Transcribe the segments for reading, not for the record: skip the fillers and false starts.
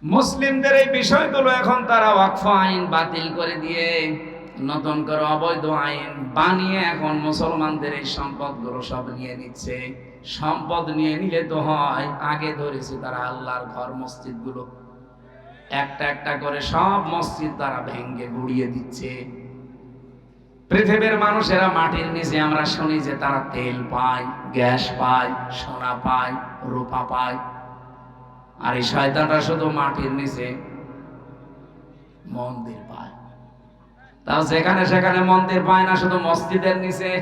মুসলিমদের এই বিষয়গুলো এখন তারা ওয়াকফ আইন বাতিল করে দিয়ে নতুন করে অবৈধ আইন বানিয়ে এখন মুসলমানদের এই সম্পদগুলো সব নিয়ে নিচ্ছে। সম্পদ নিয়ে নিলে তো হয়, আগে ধরেছে তারা আল্লাহর ঘর মসজিদগুলো, একটা একটা করে সব মসজিদ তারা ভেঙ্গে গুড়িয়ে দিচ্ছে। পৃথিবীর মানুষেরা মাটির নিচে আমরা শুনি যে তারা তেল পায়, গ্যাস পায়, সোনা পায়, রূপা পায়, আর এই শয়তানরা শুধু মাটির নিচে মন্দির পায়। তাও যেখানে সেখানে মন্দির পায় না, শুধু মসজিদের নিচে।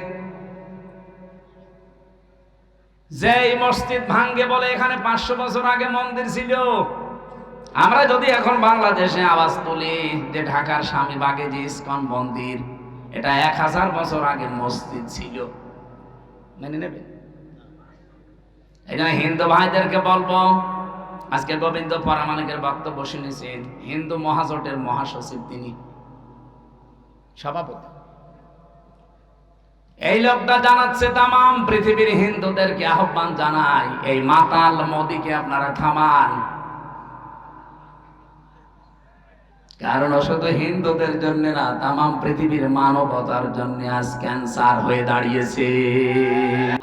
যে এই মসজিদ ভাঙ্গে বলে এখানে 500 বছর আগে মন্দির ছিল। আমরা যদি এখন বাংলাদেশে আওয়াজ তুলি যে ঢাকার স্বামীবাগে যে ইস্কন মন্দির, এটা 1000 বছর আগে মসজিদ ছিল, মেনে নেবে? এই জন্য হিন্দু ভাইদেরকে বলবো, আজকে গোবিন্দ পরামানিকের বক্তব্য শুনেছেন, হিন্দু মহাজোটের মহাসচিব তিনি, সভাপতি। এই লোকটা জানাচ্ছে তামাম পৃথিবীর হিন্দুদেরকে আহ্বান জানাই, এই মাতাল মোদিকে আপনারা থামান। কারণ শুধু হিন্দুদের জন্য না, তামাম পৃথিবীর মানবতার জন্য আজ ক্যান্সার হয়ে দাঁড়িয়েছে।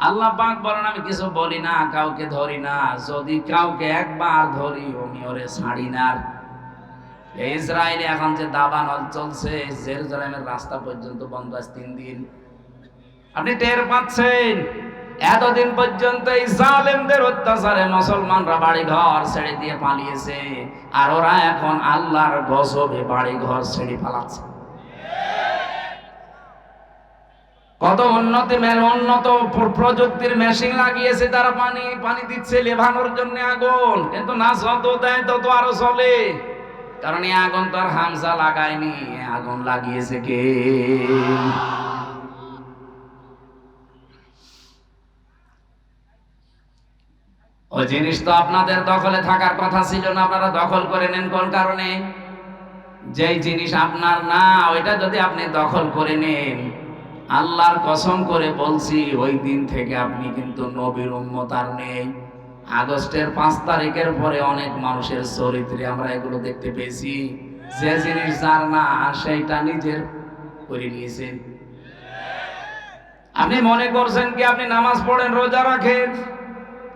আল্লাহ পাক বলেন, আমি কিছু বলি না, কাউকে ধরি না, যদি কাউকে একবার ধরি আমি ওরে ছাড়ি না। ইসরায়েলে এখন যে দাবানল চলছে, জেরুজালেমের রাস্তা পর্যন্ত বন্ধ আছে 3 দিন। আপনি টের পাচ্ছেন? এতদিন পর্যন্ত এই জালেমদের অত্যাচারে মুসলমানরা বাড়ি ঘর ছেড়ে দিয়ে পালিয়েছে, আর ওরা এখন আল্লাহর গজবে বাড়ি ঘর ছেড়ে পালাচ্ছে। কত উন্নত প্রযুক্তির মেশিন লাগিয়েছে তারা, পানি দিচ্ছে লেভানোর জন্য আগুন, কিন্তু না যত দেয় তত আরো চলে। কারণ এই আগুন তো আর হামজা লাগায়নি, আগুন লাগিয়েছে কে? ওই জিনিস তো আপনাদের দখলে থাকার কথা ছিল না, আপনারা দখল করে নেন কোন কারণে? যেই জিনিস আপনার না, ওইটা যদি আপনি দখল করে নেন, আল্লাহর কসম করে বলছি, ওই দিন থেকে আপনি কিন্তু নবীর উম্মত আর নেই। আগস্টের 5 তারিখের পরে অনেক মানুষের চরিত্রে আমরা এগুলো দেখতে পেয়েছি, যে জিনিস যার না সেইটা নিজের করে নিয়েছেন। আপনি মনে করছেন কি আপনি নামাজ পড়েন, রোজা রাখেন,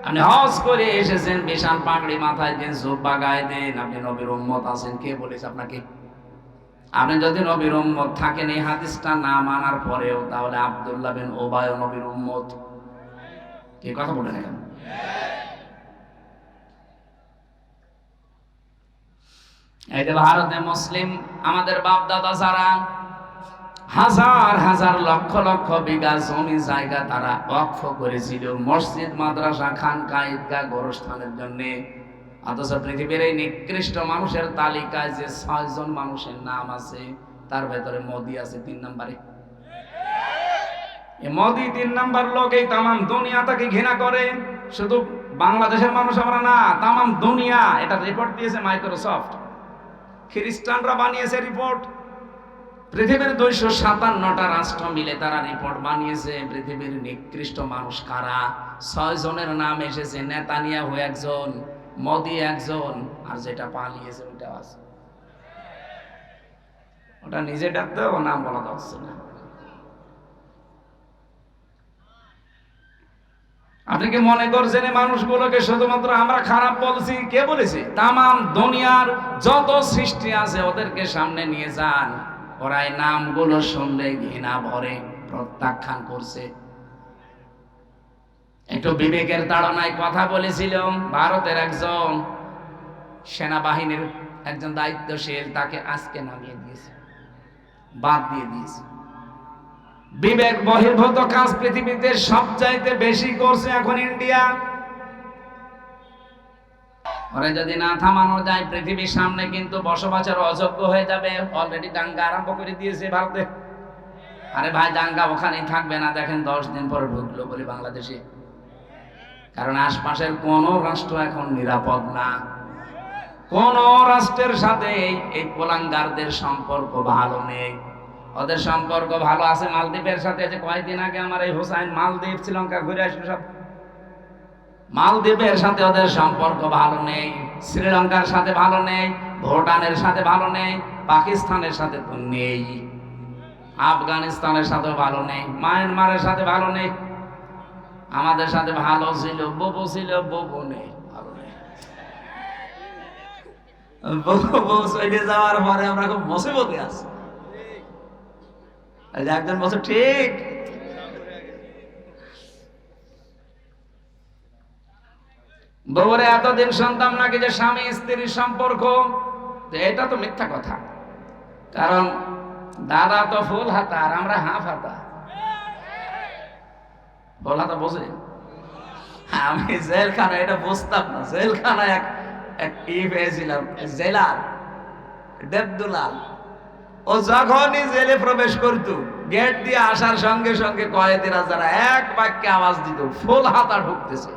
আপনি হজ করে এসেছেন, বিশাল পাগড়ি মাথায় দেন, জুব্বা গায়ে দেন, আপনি নবীর উম্মত আছেন? কে বলেছে আপনাকে? আপনি যদি নবীর উম্মত থাকেন, এই হাদিসটা না মানার পরেও, তাহলে আব্দুল্লাহ বিন উবাই নবীর উম্মত। কে কথা বলেন এখন? এই যে ভারতে মুসলিম আমাদের বাপ দাদা যারা হাজার হাজার লক্ষ লক্ষ বিঘা জমি জায়গা তারা ওয়াকফ করেছিল মসজিদ, মাদ্রাসা, খানকা, ঈদগাহ, গোরস্থানের জন্য। অথচ পৃথিবীর এই নিকৃষ্ট মানুষের তালিকায় যে 6 জন মানুষের নাম আছে, তার ভেতরে মোদি আছে 3 নম্বরে। এই মোদি 3 নম্বর লোক। এই তামাম দুনিয়া তাকে ঘৃণা করে। শুধু বাংলাদেশের মানুষ আমরা না, তামাম দুনিয়া। এটা রিপোর্ট দিয়েছে মাইক্রোসফট, খ্রিস্টানরা বানিয়েছে রিপোর্ট। পৃথিবীর 257টা রাষ্ট্র মিলে তারা রিপোর্ট বানিয়েছে পৃথিবীর নিকৃষ্ট মানুষ কারা। 6 জনের নাম এসেছে, নেতানিয়াহু একজন, মোদি একজন, আর যেটা পালিয়েছে ওটা আছে। ওটা নিজে ডাকতে ও নাম বলা যাচ্ছে না। আপনি কি মনে করছেন এই মানুষগুলোকে শুধুমাত্র আমরা খারাপ বলছি? কে বলেছে? তামাম দুনিয়ার যত সৃষ্টি আছে ওদেরকে সামনে নিয়ে যান, ওরা এই নামগুলো শুনলে ঘৃণা ভরে প্রত্যাখ্যান করছে। একটু বিবেকের তাড়নায় কথা বলেছিল। ভারতের একজন সেনাবাহিনীর একজন দায়িত্বশীল, তাকে আজকে নামিয়ে দিয়েছে, বাদ দিয়ে দিয়েছে। বিবেক বহির্ভূত কাজ পৃথিবীতে সবচাইতে বেশি করছে এখন ইন্ডিয়া। ওরা যদি না থামানো যায়, পৃথিবীর সামনে কিন্তু বসবাসের অযোগ্য হয়ে যাবে। অলরেডি দাঙ্গা আরম্ভ করে দিয়েছে ভারতে। আরে ভাই, দাঙ্গা ওখানেই থাকবে না, দেখেন 10 দিন পরে ঢুকলো বলে বাংলাদেশে। কারণ আশপাশের কোন রাষ্ট্র এখন নিরাপদ না। কোন রাষ্ট্রের সাথে এই কোলাঙ্গারদের সম্পর্ক ভালো নেই। ওদের সম্পর্ক ভালো আছে মালদ্বীপের সাথে। যে কয়েকদিন আগে আমার এই হোসাইন মালদ্বীপ শ্রীলঙ্কা ঘুরে আসলো, সব মালদ্বীপের সাথে ওদের সম্পর্ক ভালো নেই। শ্রীলঙ্কার সাথে ভালো নেই, ভুটানের সাথে ভালো নেই, পাকিস্তানের সাথে তো নেই, আফগানিস্তানের সাথে ভালো নেই, মায়ানমারের সাথে ভালো নেই। আমাদের সাথে ভালো ছিল, বউ ছিল, বউ নেই, ভালো নেই। বউ চলে যাওয়ার পরে আমরা খুব মুসিবতে আছি। একজন বছর ঠিক বউরে এতদিন শুনতাম নাকি যে স্বামী স্ত্রীর সম্পর্ক, এটা তো মিথ্যা কথা। কারণ দাদা তো ফুল হাতা আর আমরা হাফ হাতা। ফুল হাতা বোঝে? আমি জেলখানা এটা বুঝতাম না। জেলখানায় এক পেয়েছিলাম, জেলার দেবদুলাল। ও যখনই জেলে প্রবেশ করত, গেট দিয়ে আসার সঙ্গে সঙ্গে কয়েদিরা যারা এক বাক্যে আওয়াজ দিত, ফুল হাতা ঢুকতেছে।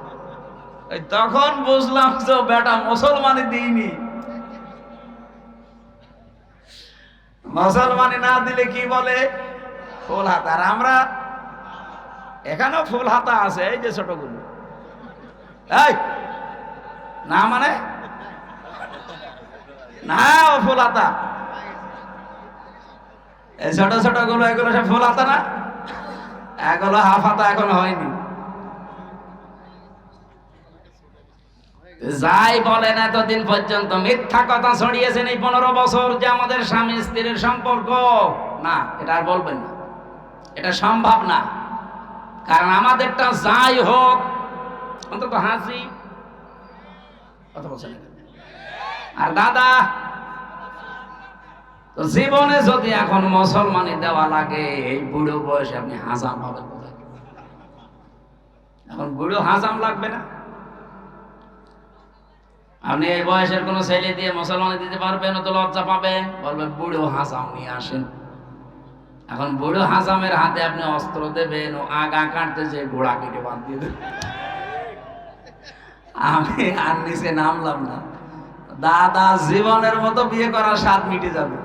তখন বুঝলাম যে বেটা মুসলমানই দিইনি। মুসলমানি না দিলে কি বলে? ফুল হাতা। আর আমরা এখানেও ফুল হাতা আছে, এই যে ছোটগুলো। এই না মানে না, ও ফুল হাতা। এই ছোট ছোট গুলো, এগুলো সব ফুল হাতা না, এগুলো হাফ হাতা এখনো হয়নি। যাই বলেন, এতদিন পর্যন্ত মিথ্যা কথা ছড়িয়েছেন এই 15 বছর যে আমাদের স্বামী স্ত্রীর সম্পর্ক না, এটা আর বলবেন না, এটা সম্ভব না। কারণ আমাদেরটা যাই হোক, অন্তত হাসি কথা বলছেন। আর দাদা তো জীবনে যদি এখন মুসলমানি দেওয়া লাগে, এই বুড়ো বয়সে আপনি হাজাম পাবেন কোথায়? এখন বুড়ো হাজাম লাগবে না? আপনি এই বয়সের কোন ছেলে দিয়ে মুসলমানি দিতে পারবেন? তো লজ্জা পাবে, বলবে বুড়ো হাজাম নিয়ে আসেন। এখন বুড়ো হাজামের হাতে আপনি অস্ত্র দেবেন, ও আগা কাটতে যে গোড়া কেটে বাদ দিয়ে দেবেন। আমি আর নিচে নামলাম না। দাদা জীবনের মতো বিয়ে করার স্বাদ মিটে যাবে।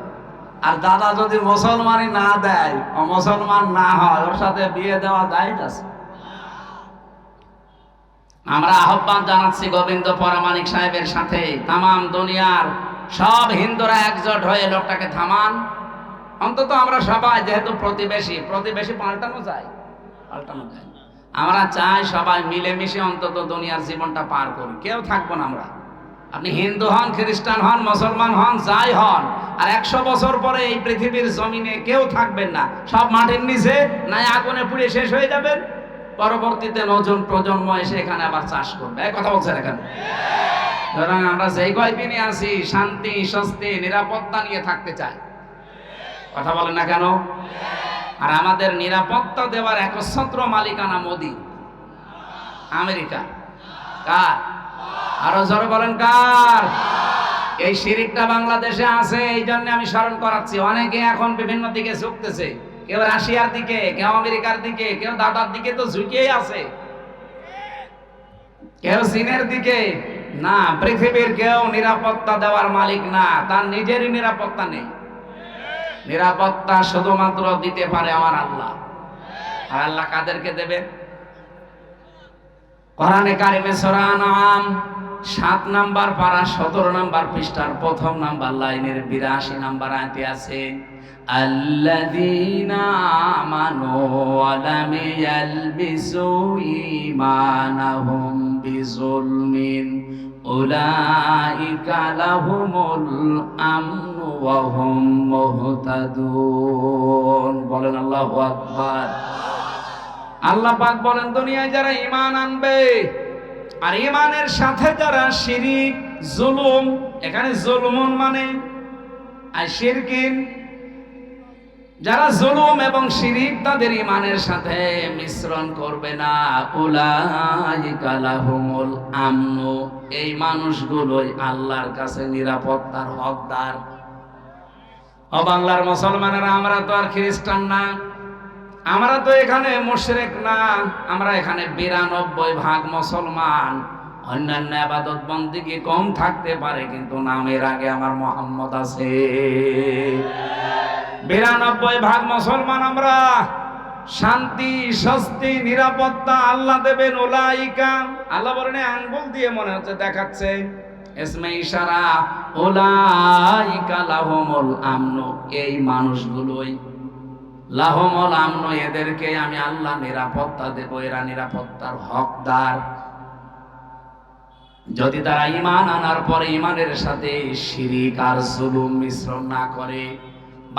আর দাদা যদি মুসলমানি না দেয়, ও মুসলমান না হয়, ওর সাথে বিয়ে দেওয়া যায় আছে। আমরা আহ্বান জানাচ্ছি গোবিন্দ পরামানিক সাহেবের সাথে, তামাম দুনিয়ার সব হিন্দুরা একজোট হয়ে লোকটাকে থামান। অন্তত আমরা সবাই, যেহেতু প্রতিবেশী পাল্টানো যায়। আমরা চাই সবাই মিলেমিশে অন্তত দুনিয়ার জীবনটা পার করি। কেউ থাকবো না আমরা। আপনি হিন্দু হন, খ্রিস্টান হন, মুসলমান হন, যাই হন, আর 100 বছর পরে এই পৃথিবীর জমিনে কেউ থাকবেন না। সব মাটির নিচে নাই আগুনে পুড়ে শেষ হয়ে যাবেন। পরবর্তীতে নতুন প্রজন্ম এসে এখানে আবার চাষ করবে। এই কথা বলছেন এখানে। সুতরাং আমরা যেই কয়দিনই আছি, শান্তি, স্বস্তি, নিরাপত্তা নিয়ে থাকতে চাই। কথা বলেন না কেন? আর আমাদের নিরাপত্তা দেওয়ার একচ্ছত্র মালিকানা মোদি, আমেরিকা। কার? আরো জোরে বলেন কার? এই শিরিকটা বাংলাদেশে আছে, এই জন্য আমি স্মরণ করাচ্ছি। অনেকে এখন বিভিন্ন দিকে ঝুঁকতেছে, কেউ রাশিয়ার দিকে, কেউ আমেরিকার দিকে, কেউ দাদার দিকে তো ঝুঁকেই আছে, কেউ চীনের দিকে। না, পৃথিবীর কেউ নিরাপত্তা দেওয়ার মালিক না, তার নিজেরই নিরাপত্তা নেই। নিরাপত্তা শুধুমাত্র দিতে পারে আমার আল্লাহ। আর আল্লাহ কাদেরকে দেবে? কোরআনে কারিমে সূরা আনআম 7 নাম্বার পারা 17 নাম্বার পৃষ্ঠার 1ম নাম্বার লাইনের 82 নাম্বার আয়াতে আছে, আল্লাযীনা আমানু ওয়া লাম ইয়ালবিসু ঈমানাহুম বিযুলমিন উলাইকা লাহুমুল আমনু ওয়া হুম মুহতাদুন। বলেন আল্লাহু আকবার। আল্লাহ পাক বলেন, দুনিয়ায় যারা ঈমান আনবে আর ঈমানের সাথে যারা শিরিক, জুলুম, এখানে জুলুমুন মানে আর শিরকিন, যারা জুলুম এবং শিরিক তাদের ঈমানের সাথে মিশ্রণ করবে না, উলাইকা লাহুমুল আমনু, এই মানুষগুলোই আল্লাহর কাছে নিরাপত্তার হকদার। ও বাংলার মুসলমানেরা, আমরা তো আর খ্রিস্টান না, আমরা তো এখানে মুশরিক না, আমরা এখানে 92% মুসলমান। অন্যান্য ইবাদত বন্দেগী কম থাকতে পারে, কিন্তু নামের আগে আমার মুহাম্মদ আছে। 92% মুসলমান আমরা। শান্তি, স্বস্তি, নিরাপত্তা আল্লাহ দেবেন। উলাইকা, আল্লাহ বলেন আঙ্গুল দিয়ে মনে হচ্ছে দেখাচ্ছে, ইসমে ইশারা, উলাইকা লাহুমুল আমনু, এই মানুষগুলোই, লাহুমুল আমনু, এদেরকে আমি আল্লাহ নিরাপত্তা দেব, এরা নিরাপত্তার হকদার। যদি তারা ঈমান আনার পরে ঈমানের সাথে শিরক আর জুলুম মিশ্রণ না করে।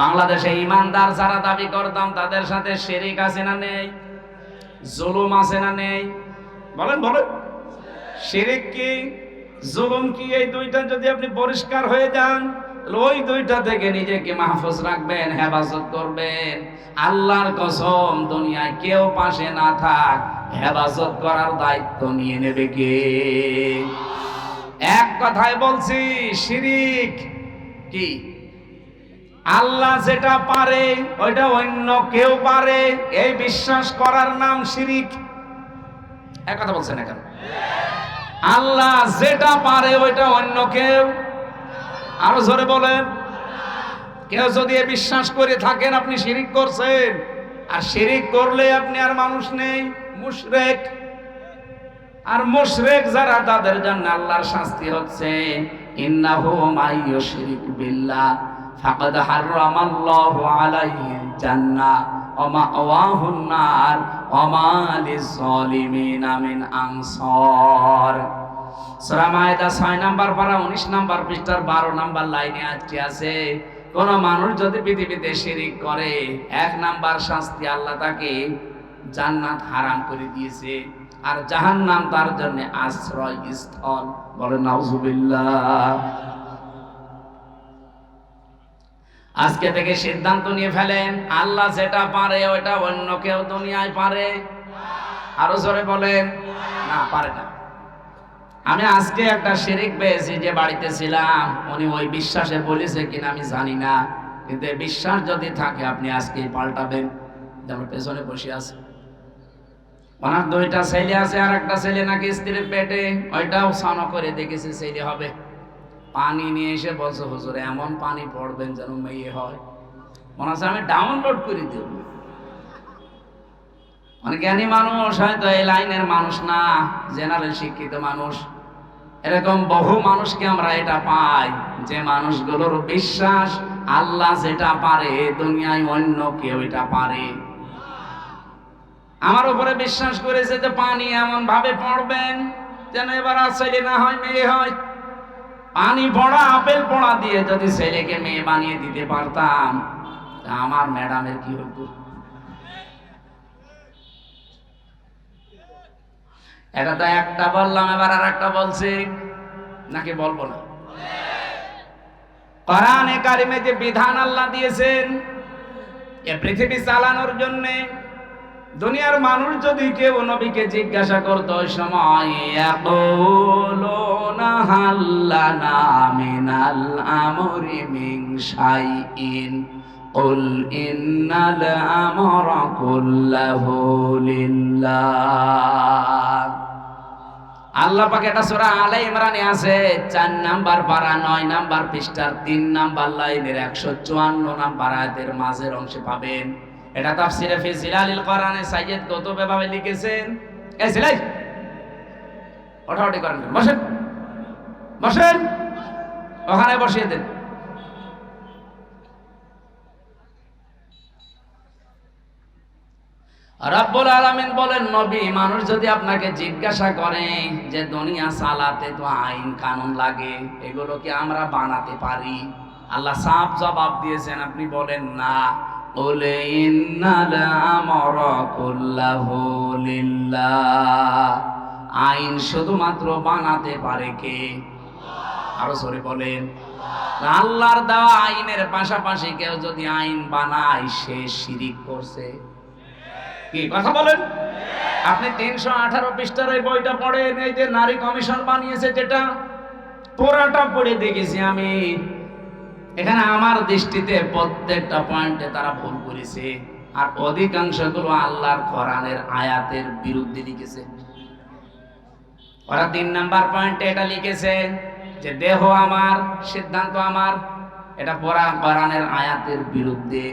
বাংলাদেশে ঈমানদার যারা দাবি করতাম তাদের সাথে শিরক আছে না নেই? জুলুম আছে না নেই? বলেন বলেন। শিরক কি, জুলুম কি, এই দুইটা যদি আপনি পরিষ্কার হয়ে যান, ওই দুইটা থেকে নিজেকে মাহফুজ রাখবেন, হেফাজত করবেন। আল্লাহর কসম, দুনিয়ায় কেউ পাশে না থাক, হেফাজত করার দায়িত্ব নিয়ে নেবে কে? এক কথায় বলছি, শিরক কি? আল্লাহ যেটা পারে ওইটা অন্য কেউ পারে, এই বিশ্বাস করার নাম শিরক। এক কথা বলছেন না কেন? আল্লাহ যেটা পারে ওইটা অন্য কেউ, আরো জোরে বলেন। কেউ যদি বিশ্বাস করে থাকেন আপনি শিরক করছেন, আর শিরক করলে আপনি আর মানুষ নেই, মুশরিক। আর মুশরিক যারা, তাদের জন্য আল্লাহর শাস্তি হচ্ছে ইন্নাহু মাইয়ুশরিক বিল্লাহ ফাকাদ হারামাল্লাহু আলাইহিল জান্নাহ ওয়া মাওয়াহুন নার ওয়া মা লিয-যালিমিনা মিন আনসার। সূরা মায়েদা 6 নাম্বার পারা 19 নাম্বার পৃষ্ঠার 12 নাম্বার লাইনে আয়াতটি আছে, কোন মানুষ যদি পৃথিবীতে শিরক করে, 1 নাম্বার শাস্তি, আল্লাহ তাকে জান্নাত হারাম করে দিয়েছে, আর জাহান্নাম তার জন্য আশ্রয়স্থল। বলেন নাউজুবিল্লাহ। আজকে থেকে সিদ্ধান্ত নিয়ে ফেলেন, আল্লাহ যেটা পারে ওইটা অন্য কেউ দুনিয়ায় পারে? আরো জোরে বলেন, না পারে না। আমি আজকে একটা শিরক পেয়েছি, যে বাড়িতে ছিলাম, উনি ওই বিশ্বাসে বলেছে কিনা আমি জানি না, কিন্তু বিশ্বাস যদি থাকে আপনি আজকেই পাল্টাবেন। যেমন পেছনে বসে আছে, ওনার 2টা ছেলে আছে, আর একটা ছেলে নাকি স্ত্রীর পেটে, ওইটাও সানা করে দেখেছে ছেলে হবে। পানি নিয়ে এসে বলছে, হুজুর এমন পানি পড়বেন যেন মেয়ে হয়। মনে হচ্ছে আমি ডাউনলোড করে দেব। অনেক জ্ঞানী মানুষ, হয়তো এই লাইনের মানুষ না, জেনারেল শিক্ষিত মানুষ, এরকম বহু মানুষকে আমরা এটা পাই, যে মানুষগুলোর বিশ্বাস আল্লাহ যেটা পারে দুনিয়ায় অন্য কেউ এটা পারে। আমার উপরে বিশ্বাস করেছে যে পানি এমন ভাবে পড়বেন যেন এবার আর ছেলে না হয়, মেয়ে হয়। পানি পড়া, আপেল পড়া দিয়ে যদি ছেলেকে মেয়ে বানিয়ে দিতে পারতাম, তা আমার ম্যাডামের কি হতো? এটা তো একটা বললাম, এবার আর একটা বলছি, নাকি বলবো না? কোরআনে কারিমে যে বিধান আল্লাহ দিয়েছেন এ পৃথিবী চালানোর জন্য, দুনিয়ার মানুষ যদি কেউ নবীকে জিজ্ঞাসা করতো ওই সময়, ইয়াকুলুনা হাল্লানা মিনাল আমরি মিন শাইইন কুল ইন্নাল আমরা কুল্লাহু লিল্লাহ। আল্লাহ পাক এটা সূরা আলে ইমরানে আছে, 4 নাম্বার পারা 9 নাম্বার পৃষ্ঠার 3 নাম্বার লাইনের 154 নাম্বার আয়াতের মাঝের অংশে পাবেন। এটা তাফসিরে ফি জিলালিল কোরআনে সাইয়্যিদ কুতুব এভাবে লিখেছেন। এই জিলাই ওঠাউঠি করেন, বসেন বসেন, ওখানে বসিয়ে দেন। রাব্বুল আলামিন বলেন, নবী, মানুষ যদি আপনাকে জিজ্ঞাসা করে যে দুনিয়া চালাতে তো আইন কানুন লাগে, এগুলো কি আমরা বানাতে পারি? আল্লাহ সাফ জবাব দিয়েছেন, আপনি বলেন না। কুল ইন্নাল আমরা কুল্লাহু লিল্লাহ। আইন শুধুমাত্র বানাতে পারে কে? আরো জোরে বলেন। আল্লাহর দেওয়া আইনের পাশাপাশি কেউ যদি আইন বানায়, সে শিরক করছে। কি কথা বলেন? আপনি 318 পৃষ্ঠার এই বইটা পড়েন, এই যে নারী কমিশন বানিয়েছে, যেটা পুরাটা পড়ে দেখেছি আমি। এখানে আমার দৃষ্টিতে প্রত্যেকটা পয়েন্টে তারা ভুল করেছে, আর অধিকাংশগুলো আল্লাহর কোরআনের আয়াতের বিরুদ্ধে লিখেছে। ওরা 3 নাম্বার পয়েন্টে এটা লিখেছে যে দেহ আমার, সিদ্ধান্ত আমার, এটা পুরা কোরআনের আয়াতের বিরুদ্ধে।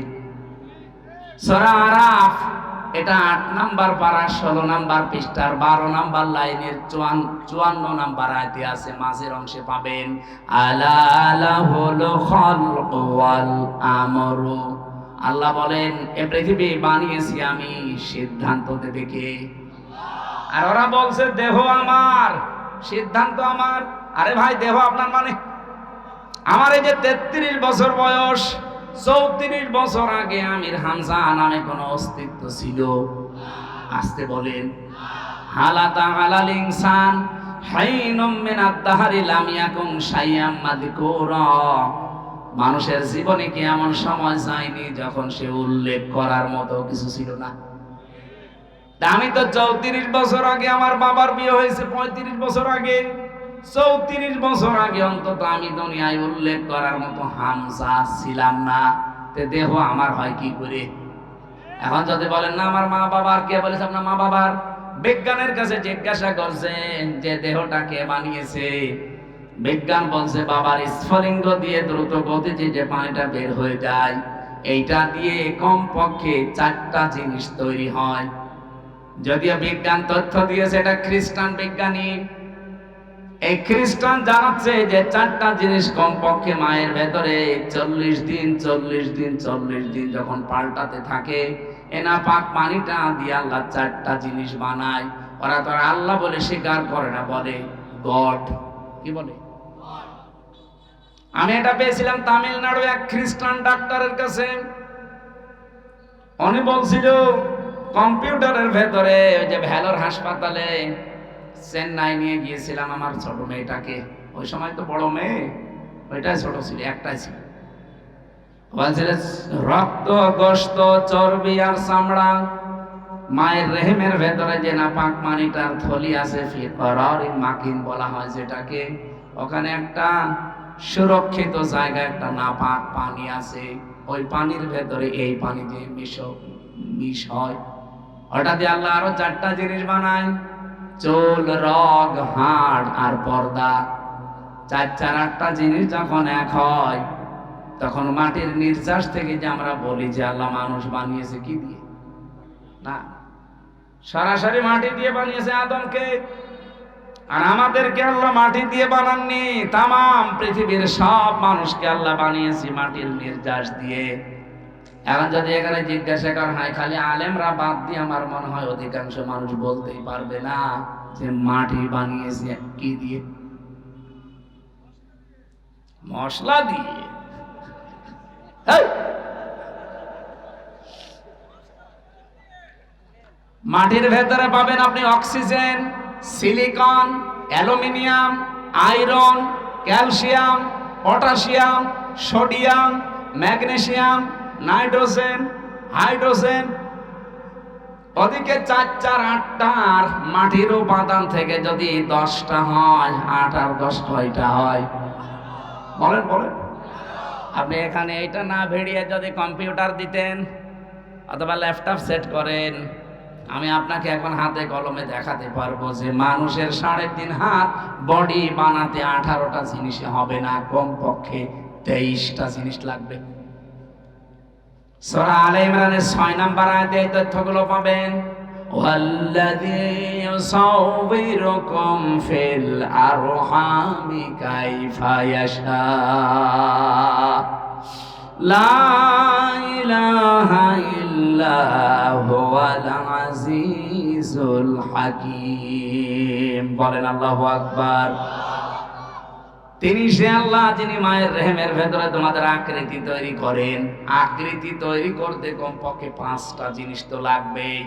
সূরা আরাফ এটা ৮ নাম্বার পারা ১৬ নাম্বার পৃষ্ঠার ১২ নাম্বার লাইনের ৫৪ নাম্বার আয়াতে আছে, মাঝের অংশে পাবেন আলা লাহুল খালকু ওয়াল আমরু। আল্লাহ বলেন এ পৃথিবী বানিয়েছি আমি, সিদ্ধান্ত দেবে কে? আর ওরা বলছে দেহ আমার, সিদ্ধান্ত আমার। আরে ভাই দেহ আপনার মানে? আমার এই যে ৩৩ বছর বয়স, ৩৪ বছর আগে আমির হামজা নামে কোন অস্তিত্ব ছিল? আসতে বলেন। হালাতা আলাল ইনসান হাইনুম মিনাদ দাহরি লাম ইয়াকুন শাইআম মাযকুরা। মানুষের জীবনে কি এমন সময় যায়নি যখন সে উল্লেখ করার মতো কিছু ছিল না? আমি তো ৩৪ বছর আগে আমার বাবার বিয়ে হয়েছে, ৩৫ বছর আগে, ৩৪ বছর আগে অন্তত আমি দুনিয়ায় উল্লেখ করার মতো হামজা ছিলাম না। তে দেহ আমার হয় কি করে? এখন যদি বলেন না আমার মা বাবার, কে বলেছে আপনার মা বাবার? বিজ্ঞানের কাছে জিজ্ঞাসা করছেন যে দেহটা কে বানিয়েছে? বিজ্ঞান বলছে বাবার স্ফলিঙ্গ দিয়ে দ্রুত গতিতে যে পানিটা বের হয়ে যায়, এইটা দিয়ে কমপক্ষে 4টা জিনিস তৈরি হয়। যদিও বিজ্ঞান তথ্য দিয়েছে, এটা খ্রিস্টান বিজ্ঞানী, এই খ্রিস্টান জানাচ্ছে যে 4টা জিনিস কমপক্ষে মায়ের ভেতরে 40 দিন যখন পাল্টাতে থাকে, এনা পাক পানিটা দিয়ে আল্লাহ 4টা জিনিস বানায়। ওরা তো আল্লাহ বলে স্বীকার করে না, বলে গড। কি বলে? আমি এটা পেয়েছিলাম তামিলনাড়ু এক খ্রিস্টান ডাক্তারের কাছে। উনি বলছিল কম্পিউটারের ভেতরে ওই যে ভেলোর হাসপাতালে চেন্নাই নিয়ে গিয়েছিলাম আমার ছোট মেয়েটাকে। ওই সময় তো বড় মেয়ে, ওইটাই ছোট ছিল, একটাই ছিল। বলছিল রক্ত, গোশত, চর্বি আর চামড়া, মায়ের রেহেমের ভেতরে যে নাপাক পানিটার থলি আছে, ফিকরারিন মাকিন বলা হয় যেটাকে, ওখানে একটা সুরক্ষিত জায়গায় একটা নাপাক পানি আছে। ওই পানির ভেতরে এই পানি যে মিশ হয়, ওটা দিয়ে আল্লাহ আরো 4টা জিনিস বানায়, চুল, রগ, হাড় আর পর্দা। 8টা জিনিস যখন এক হয়, তখন মাটির নির্যাস থেকে যে আমরা বলি যে আল্লাহ মানুষ বানিয়েছে কি দিয়ে? না, সরাসরি মাটি দিয়ে বানিয়েছে আদমকে। আর আমাদেরকে আল্লাহ মাটি দিয়ে বানাননি, তামাম পৃথিবীর সব মানুষকে আল্লাহ বানিয়েছে মাটির নির্যাস দিয়ে। এখন যদি এখানে জিজ্ঞাসা করা হয় খালি আলেমরা বাদ দিয়ে, আমার মনে হয় অধিকাংশ মানুষ বলতেই পারবে না যে মাটি বানিয়েছে কি দিয়ে? মশলা দিয়ে। মাটির ভেতরে পাবেন আপনি oxygen, silicon, aluminium, iron, calcium, potassium, sodium, magnesium, nitrogen, hydrogen. ওদিকে 4 4 8টা। আর মাটির উপাদান থেকে যদি 10টা হয়, 8 আর 10 কয়টা হয়? বলেন বলেন। আপনি এখানে এটা না ভেড়িয়ে যদি কম্পিউটার দিতেন অথবা ল্যাপটপ সেট করেন, আমি আপনাকে এখন হাতে কলমে দেখাতে পারবো যে মানুষের 3.5 হাত বডি বানাতে 18টা জিনিস হবে না, কমপক্ষে 23টা জিনিস লাগবে। সূরা আলে ইমরানের 6 নাম্বার আয়াতে এই তথ্যগুলো পাবেন। ওয়াল্লাযী ইউসাউবিরুকুম ফিল আরহামি কাইফা ইয়াশা লা ইলাহা ইল্লা হুয়াল আজিজুল হাকীম। বলেন আল্লাহু আকবার। তিনি সে আল্লাহ যিনি মায়ের রেহেমের ভেতরে তোমাদের আকৃতি তৈরি করেন। আকৃতি তৈরি করতে কমপক্ষে 5টা জিনিস তো লাগবেই।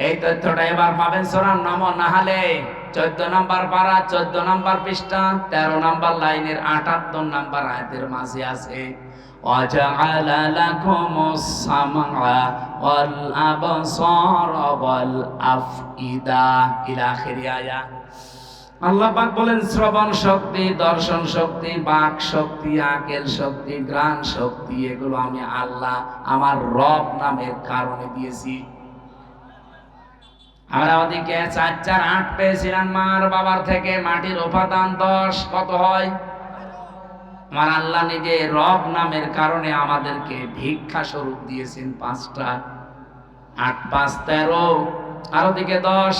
এই তথ্যটা এবার পাবেন সূরা নাহলে 14 নম্বর পারা 14 নম্বর পৃষ্ঠা 13 নম্বর লাইনের 78 নম্বর আয়াতের মাঝে আছে। وَجَعَلَ لَكُمُ السَّمْعَ وَالْأَبْصَارَ وَالْأَفْئِدَةَ إِلَى آخِرِ آيَةٍ। আল্লাহ পাক বলেন শ্রবণ শক্তি, দর্শন শক্তি, বাক শক্তি, আকেল শক্তি, ঘ্রাণ শক্তি, এগুলো আমি আল্লাহ আমার রব নামের কারণে দিয়েছি। আমরা ওদিকে 4 4 8 পেয়েছিলাম মার বাবার থেকে, মাটির উপাদান 10, কত হয়? আমার আল্লাহ নিজে রব নামের কারণে আমাদেরকে ভিক্ষা স্বরূপ দিয়েছেন 5টা। 8 5 13 আরো দিকে 10,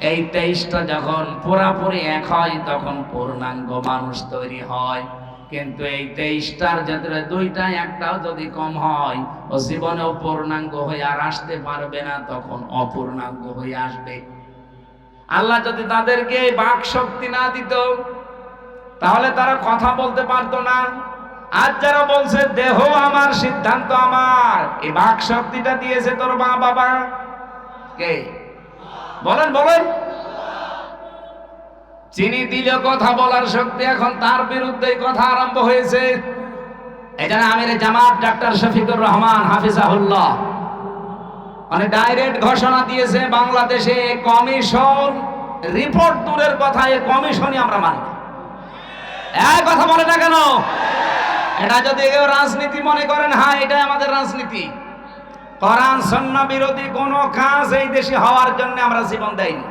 এই 23টা যখন পুরাপুরি এক হয় তখন পূর্ণাঙ্গ মানুষ তৈরি হয়। কিন্তু এই 23টার ভিতরে 2টা একটাও যদি কম হয়, ও জীবনেও পূর্ণাঙ্গ হয়ে আর আসতে পারবে না, তখন অপূর্ণাঙ্গ হয়ে আসবে। আল্লাহ যদি তাদেরকে বাক শক্তি না দিত, তাহলে তারা কথা বলতে পারতো না। আজ যারা বলছে দেহ আমার, সিদ্ধান্ত আমার, এই বাক শক্তিটা দিয়েছে তোর মা বাবা কে? বলেন বলেন। চিনি দিলে কথা বলার শক্তি, এখন তার বিরুদ্ধে কথা আরম্ভ হয়েছে। এই জন্য আমির জামাত ডাক্তার শফিকুর রহমান হাফিজাহুল্লাহ মানে ডাইরেক্ট ঘোষণা দিয়েছে, বাংলাদেশে কমিশন রিপোর্ট দূরের কথা, এই কমিশনই আমরা মানি না। এই কথা বলে না কেন? এটা যদি কেউ রাজনীতি মনে করেন, হ্যাঁ এটাই আমাদের রাজনীতি। কোরআন সুন্নাহ বিরোধী কোন কাজ এই দেশে হওয়ার জন্য আমরা জীবন দেইনি।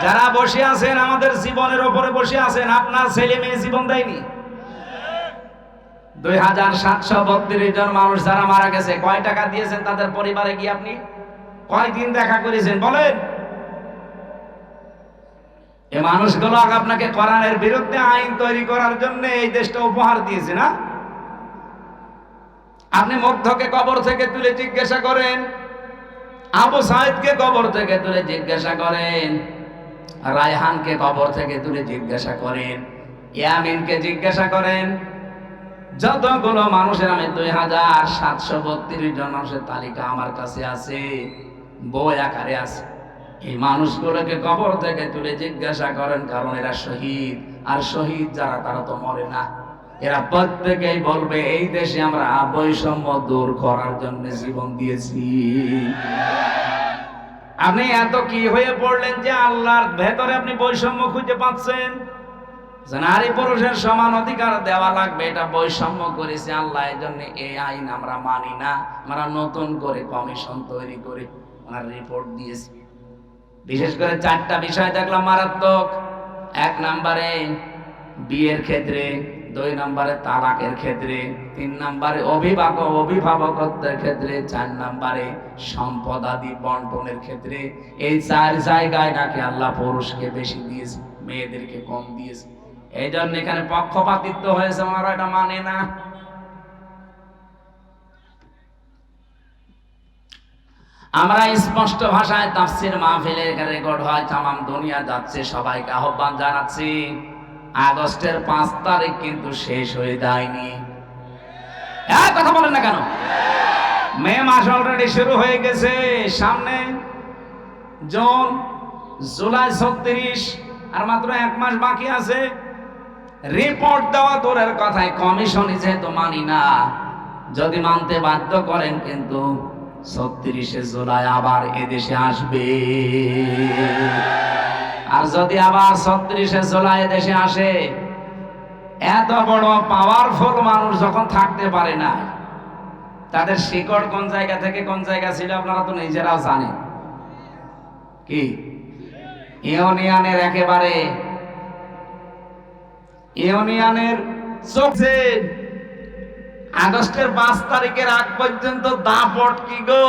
যারা বসে আছেন আমাদের জীবনের উপরে বসে আছেন, আপনার ছেলে মেয়ে জীবন দেয়নি। 2732 জন মানুষ যারা মারা গেছে, কয় টাকা দিয়েছেন তাদের পরিবারে গিয়ে? আপনি কয়দিন দেখা করেছেন বলেন? এই মানুষগুলো আপনাকে কোরআনের বিরুদ্ধে আইন তৈরি করার জন্য এই দেশটা উপহার দিয়েছে না? আপনি মুগ্ধকে কবর থেকে তুলে জিজ্ঞাসা করেন, আবু সাইদকে কবর থেকে তুলে জিজ্ঞাসা করেন, রায়হানকে কবর থেকে তুলে জিজ্ঞাসা করেন, ইয়ামিনকে জিজ্ঞাসা করেন, যতগুলো মানুষের, আমি 2732 জন মানুষের তালিকা আমার কাছে আছে, বই আকারে আছে। এই মানুষগুলোকে কবর থেকে তুলে জিজ্ঞাসা করেন, কারণ এরা শহীদ। আর শহীদ যারা, তারা তো মরে না। এরা প্রত্যেকেই বলবে এই দেশে আমরা বৈষম্য দূর করার জন্য জীবন দিয়েছি। আপনি এত কি হয়ে পড়লেন যে আল্লাহর ভেতরে আপনি বৈষম্য খুঁজে পাচ্ছেন? নারী পুরুষের সমান অধিকার দেওয়া লাগবে, এটা বৈষম্য করেছে আল্লাহ। এই জন্য এই আইন আমরা মানি না। আমরা নতুন করে কমিশন তৈরি করে ওনার রিপোর্ট দিয়েছি। বিশেষ করে 4টা বিষয় দেখলাম মারাত্মক। 1 নম্বরে বিয়ের ক্ষেত্রে, 2 নম্বরে তালাকের ক্ষেত্রে, 3 নম্বরে অভিভাবকত্বের ক্ষেত্রে, 4 নম্বরে সম্পদাদি বন্টনের ক্ষেত্রে। এই 4 জায়গায় নাকি আল্লাহ পুরুষকে বেশি দিয়েছে, মেয়েদেরকে কম দিয়েছে। এই জন্য এখানে পক্ষপাতিত্ব হয়েছে, ওনারা এটা মানে না। আমরা স্পষ্ট ভাষায় তাফসীর মাহফিলে রেকর্ড হয়, তামাম দুনিয়া যাচ্ছে, সবাইকে আহ্বান জানাচ্ছি, আগস্টের 5 তারিখ কিন্তু শেষ হয়ে যায়নি। কথা বলেন না কেন? মে মাস অলরেডি শুরু হয়ে গেছে, সামনে জুন, জুলাই 36, আর মাত্র 1 মাস বাকি আছে। রিপোর্ট দেওয়া দূরের কথায়, কমিশনই যেহেতু মানি না, যদি মানতে বাধ্য করেন কিন্তু 36শে জুলাই আবার এদেশে আসবে। আর যদি আবার 36শে জুলাই দেশে আসে, এত বড় পাওয়ারফুল মানুষ যখন থাকতে পারে না, তাদের শিকড় কোন জায়গা থেকে কোন জায়গা ছিল আপনারা তো নিজেরাও জানেন। কি ইউনিয়নের একেবারে ইউনিয়নের চোখে আগস্টের 5 তারিখের আগ পর্যন্ত দাপট কি গো,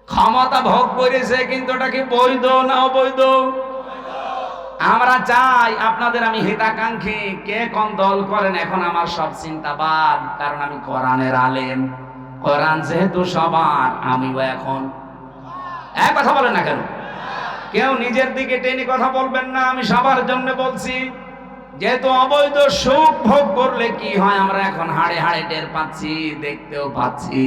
ক্ষমতা ভোগ করেছে, কিন্তু এটা কি বৈধ না অবৈধ? আমরা চাই আপনাদের, আমি হিতাকাঙ্ক্ষী, কে কোন দল করেন এখন আমার সব চিন্তা বাদ, কারণ আমি কোরআনের আলেম। কোরআন যেহেতু সবার, আমিও এখন এক কথা বলেন না কেন? কেউ নিজের দিকে টেনে কথা বলবেন না, আমি সবার জন্য বলছি। যেহেতু অবৈধ সুখ ভোগ করলে কি হয় আমরা এখন হাড়ে হাড়ে টের পাচ্ছি, দেখতেও পাচ্ছি।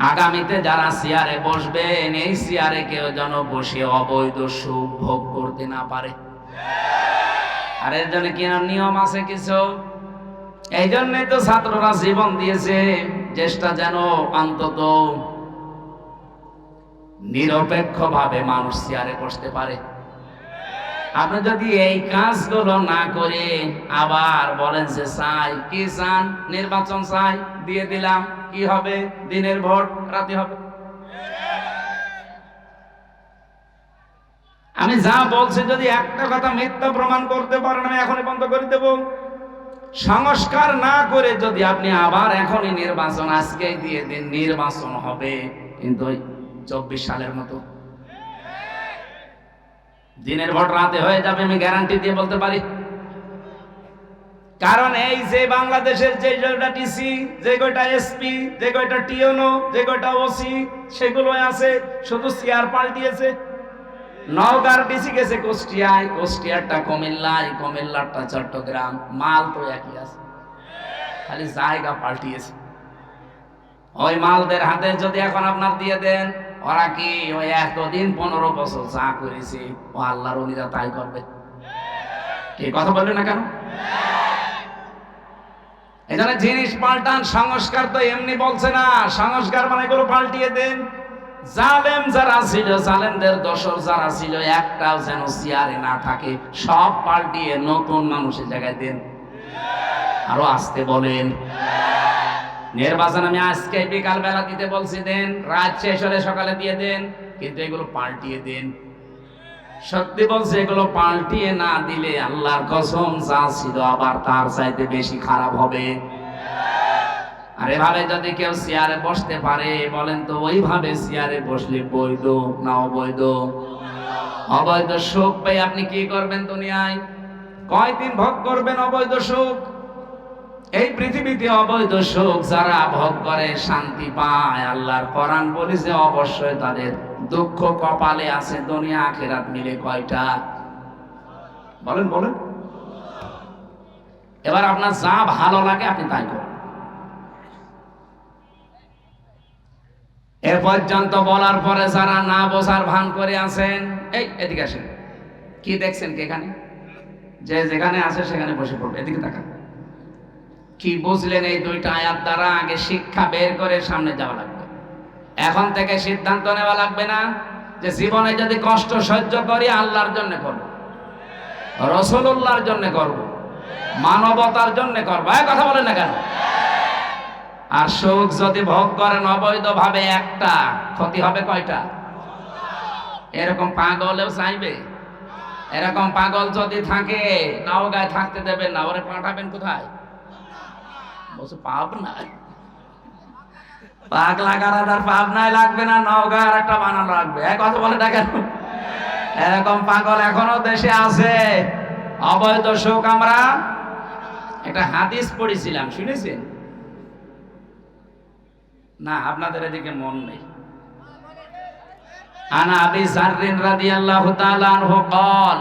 আগামীতে যারা চেয়ারে বসবেন, এই চেয়ারে কেউ যেন বসে অবৈধ সুখ ভোগ করতে না পারে। আর এর জন্য কি নিয়ম আছে কিছু? এই জন্যই তো ছাত্ররা জীবন দিয়েছে, চেষ্টা যেন অন্তত নিরপেক্ষভাবে মানুষ চেয়ারে বসতে পারে। আপনি যদি এই কাজগুলো না করে আবার বলেন যে চাই, কি চান? নির্বাচন চাই, দিয়ে দিলাম, কি হবে? দিনের ভোট, রাতে হবে। আমি যা বলছি যদি একটা কথা মিথ্যা প্রমাণ করতে পারেন, আমি এখনই বন্ধ করে দেব। সংস্কার না করে যদি আপনি আবার এখনই নির্বাচন আজকেই দিয়ে দিন, নির্বাচন হবে কিন্তু 24 সালের মতো দিনের ভোট রাতে হয়ে যাবে, আমি গ্যারান্টি দিয়ে বলতে পারি। কারণ এই যে বাংলাদেশের যে কয়টা ডিসি, যে কয়টা এসপি, যে কয়টা টিওনো, যে কয়টা ওসি, সেগুলো আছে, শুধু চেয়ার পাল্টিয়েছে। নওগাঁর ডিসি গেছে কুষ্টিয়ায়, কুষ্টিয়ারটা কুমিল্লায়, কুমিল্লারটা চট্টগ্রাম, মাল তো একই আছে, খালি জায়গা পাল্টিয়েছে। ওই মালদের হাতে যদি এখন আপনার দিয়ে দেন, ওরা কি ওই এতদিন 15 বছর যা করেছে ও আল্লাহর ওলিরা তাই করবে? কি কথা বললেন না কেন? এখানে জিনিস পাল্টান, সংস্কার তো এমনি বলছে না। সংস্কার মানে এগুলো পাল্টিয়ে দেন। জালেম যারা ছিল, জালেমদের দোসর যারা ছিল, একটাও যেন চেয়ারে না থাকে, সব পাল্টিয়ে নতুন মানুষের জায়গায় দেন। আরো আসতে বলেন। নির্বাচন আমি আজকে বিকাল বেলা দিতে বলছি, দেন, রাত শেষ হলে সকালে দিয়ে দেন, কিন্তু এগুলো পাল্টিয়ে দেন। সত্যি বলছে, এগুলো পাল্টিয়ে না দিলে আল্লাহর কসম যা ছিল আবার তার চাইতে বেশি খারাপ হবে। আর এভাবে যদি কেউ চেয়ারে বসতে পারে, বলেন তো ওইভাবে চেয়ারে বসলে বৈধ না অবৈধ? অবৈধ সুখ পেয়ে আপনি কি করবেন দুনিয়ায়? কয়দিন ভোগ করবেন অবৈধ সুখ? এই পৃথিবীতে অবৈধ সুখ যারা ভোগ করে শান্তি পায়, আল্লাহর কোরআন বলেছে অবশ্যই তাদের দুঃখ কপালে আছে। দুনিয়া আখিরাত মিলে কয়টা? বলেন বলেন। এবার আপনার যা ভালো লাগে আপনি তাই করুন। এ পর্যন্ত বলার পরে যারা না বোঝার ভান করে আছেন, এই এদিকে আসেন। কি দেখছেন কি এখানে? যে যেখানে আছে সেখানে বসে পড়বে। এদিকে তাকান। কি বুঝলেন এই দুইটা আয়াত দ্বারা? আগে শিক্ষা বের করে সামনে যাওয়া লাগবে। এখন থেকে সিদ্ধান্ত নেওয়া লাগবে না যে জীবনে যদি কষ্ট সহ্য করি আল্লাহর জন্য করব, রাসূলুল্লাহর জন্য করব, মানবতার জন্য করব। এই কথা বলেন না কেন? আর সুখ যদি ভোগ করেন অবৈধ ভাবে, একটা ক্ষতি হবে কয়টা? এরকম পাগলেও চাইবে? এরকম পাগল যদি থাকে, নওগাঁয় থাকতে দেবেন না, ওরে পাঠাবেন কোথায়? বলছে পাবনায়। পাগলা গারাদার পাবনায় লাগবে না, নওগাঁর একটা বানানো লাগবে। এক কথা বলে না কেন? এরকম পাগল এখনো দেশে আছে। অবৈধ সুখ আমরা একটা হাদিস পড়েছিলাম, শুনেছেন না? আপনাদের এদিকে মন নেই। আনা আবি যাররিন রাদিয়াল্লাহু তাআলা আনহু قال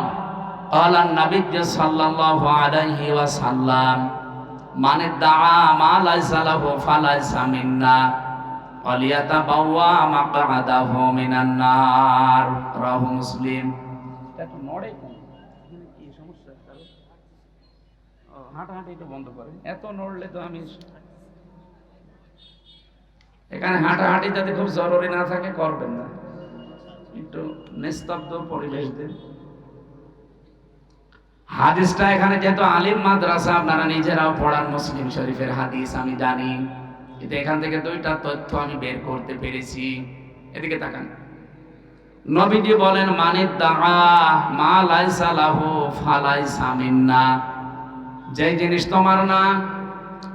قال النبي صلى الله عليه وسلم من ادعى ما ليس له فليس منا وليتبوأ مقعده من النار رواه مسلم। এটা নড়ে কোন কি সমস্যা? হাঁটাহাঁটি একটু বন্ধ করে, এত নড়লে তো আমি এখানে হাঁটাহাঁটি যদি খুব জরুরি না থাকে করবেন না, একটু নিস্তব্ধ পরিবেশ দিন। হাদিসটা এখানে যেহেতু আলিম মাদ্রাসা, আপনারা নিজেরাও পড়ান মুসলিম শরীফের হাদিস, আমি জানি, কিন্তু এখান থেকে দুইটা তথ্য আমি বের করতে পেরেছি। এদিকে তাকান। নবীজি বলেন, মানিদ দাআ মা লাইসা লাহু ফালাইসা মিন্না। যে জিনিস তোমার না,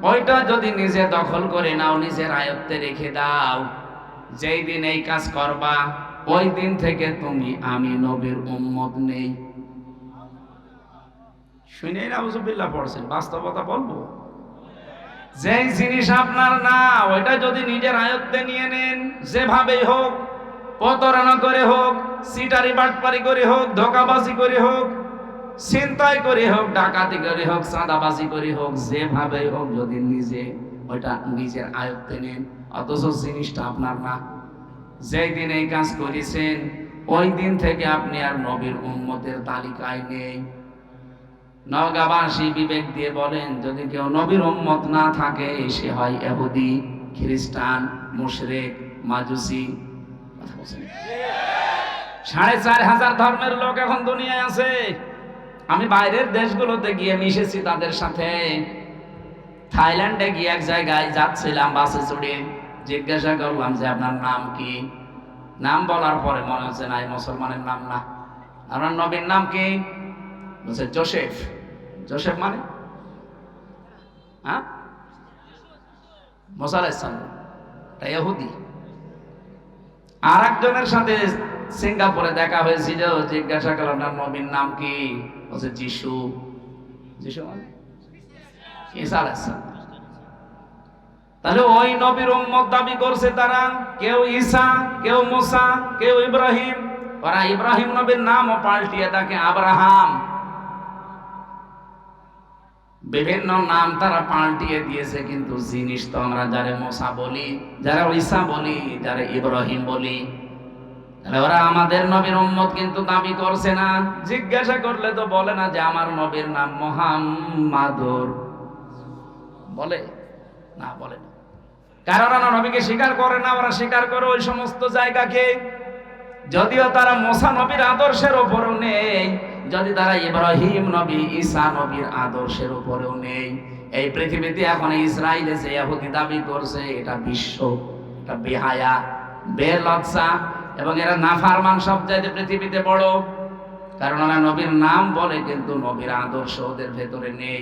ওইটা যদি নিজে দখল করে নাও, নিজের আয়ত্তে রেখে দাও, যেই দিন এই কাজ করবা ওই দিন থেকে তুমি আমি নবীর উম্মত নেই। শুনে নাউজুবিল্লাহ পড়ছেন, বাস্তবতা বলবো। যেই জিনিস আপনার না, ওইটা যদি নিজের আয়ত্তে নিয়ে নেন, যেভাবেই হোক, প্রতারণা করে হোক, সিটারি বাটপারি করে হোক, ধোঁকাবাজি করে হোক, ছিনতাই করে হোক, ডাকাতি করে হোক, চাঁদাবাজি করে হোক, যেভাবেই হোক, যদি নিজে ওইটা নিজের আয়ত্তে নেন, অথচ জিনিসটা আপনার না, যেই দিন এই কাজ করেছেন ওই দিন থেকে আপনি আর নবীর উম্মতের তালিকায় নেই। নওগাঁবাসী বিবেক দিয়ে বলেন, যদি কেউ নবীর উম্মত না থাকে, সে হয় ইহুদি, খ্রিস্টান, মুশরিক, মাজুসি। কথা বলছেন? 4500 ধর্মের লোক এখন দুনিয়ায় আছে। আমি বাইরের দেশগুলোতে গিয়ে মিশেছি তাদের সাথে। থাইল্যান্ডে গিয়ে এক জায়গায় যাচ্ছিলাম বাসে চড়ে, জিজ্ঞাসা করলাম যে আপনার নাম কি? নাম বলার পরে মনে হচ্ছে না, এই মুসলমানের নাম না। আপনার নবীর নাম কি? বলছে জোসেফ। জোসেফ মানে? হ্যাঁ, মুসা আলাইহিস সালাম এটা ইহুদি। আর একজনের সাথে সিঙ্গাপুরে দেখা হয়েছিল, জিজ্ঞাসা করলাম আপনার নবীর নাম কি? বলছে যিশু। যিশু মানে ঈসা আলাইহিস সালাম। তাহলে ওই নবীর উম্মত দাবি করছে তারা, কেউ ঈসা, কেউ মুসা, কেউ ইব্রাহিম। ওরা ইব্রাহিম নবীর নামও পাল্টিয়ে তাকে আব্রাহাম, বিভিন্ন নাম তারা পাল্টিয়ে দিয়েছে। কিন্তু জিনিস তো আমরা যারা মুসা বলি, যারা ঈসা বলি, যারা ইব্রাহিম বলি, ওরা আমাদের নবীর উম্মত কিন্তু দাবি করছে না। জিজ্ঞাসা করলে তো বলে না যে আমার নবীর নাম মুহাম্মাদুর, বলে না, বলে না। কারণ ওরা নবীকে স্বীকার করে না, ওরা স্বীকার করে ওই সমস্ত জায়গাকে। যদিও তারা মুসা নবীর আদর্শের উপরও নেই, যদি তারা ইব্রাহিম নবী, ঈসা নবীর আদর্শের উপরেও নেই। এই পৃথিবীতে এখন ইসরায়েলে যে ইহুদি দাবি করছে, এটা বিশ্ব, এটা বেহায়া, বেলজ্জা, এবং এরা নাফরমান সবচাইতে পৃথিবীতে বড়। কারণ ওরা নবীর নাম বলে কিন্তু নবীর আদর্শ ওদের ভেতরে নেই।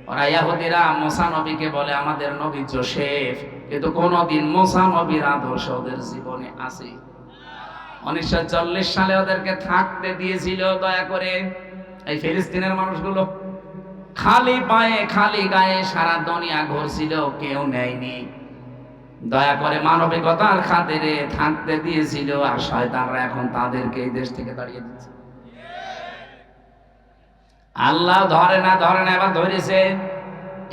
ওরা ইহুদিরা মুসা নবীকে বলে আমাদের নবী যোসেফ, কিন্তু কোনদিন মুসা নবীর আদর্শ ওদের জীবনে আছে? 1940 সালে ওদেরকে থাকতে দিয়েছিল দয়া করে এই ফিলিস্তিনের মানুষগুলো। খালি পায়ে খালি গায়ে সারা দুনিয়া ঘুরছিল, কেউ নেয়নি। দয়া করে মানবিকতার খাতিরে থাকতে দিয়েছিল, আর শয়তানরা এখন তাদেরকে এই দেশ থেকে তাড়িয়ে দিচ্ছে। আল্লাহ ধরে না, ধরে না, এবার ধরেছে।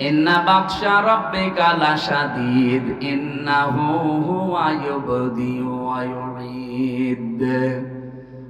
ইন্না বাতশা রাব্বিকা লাশাদীদ ইন্নাহু হুয়া ইউবদি ওয়া ইউঈদ।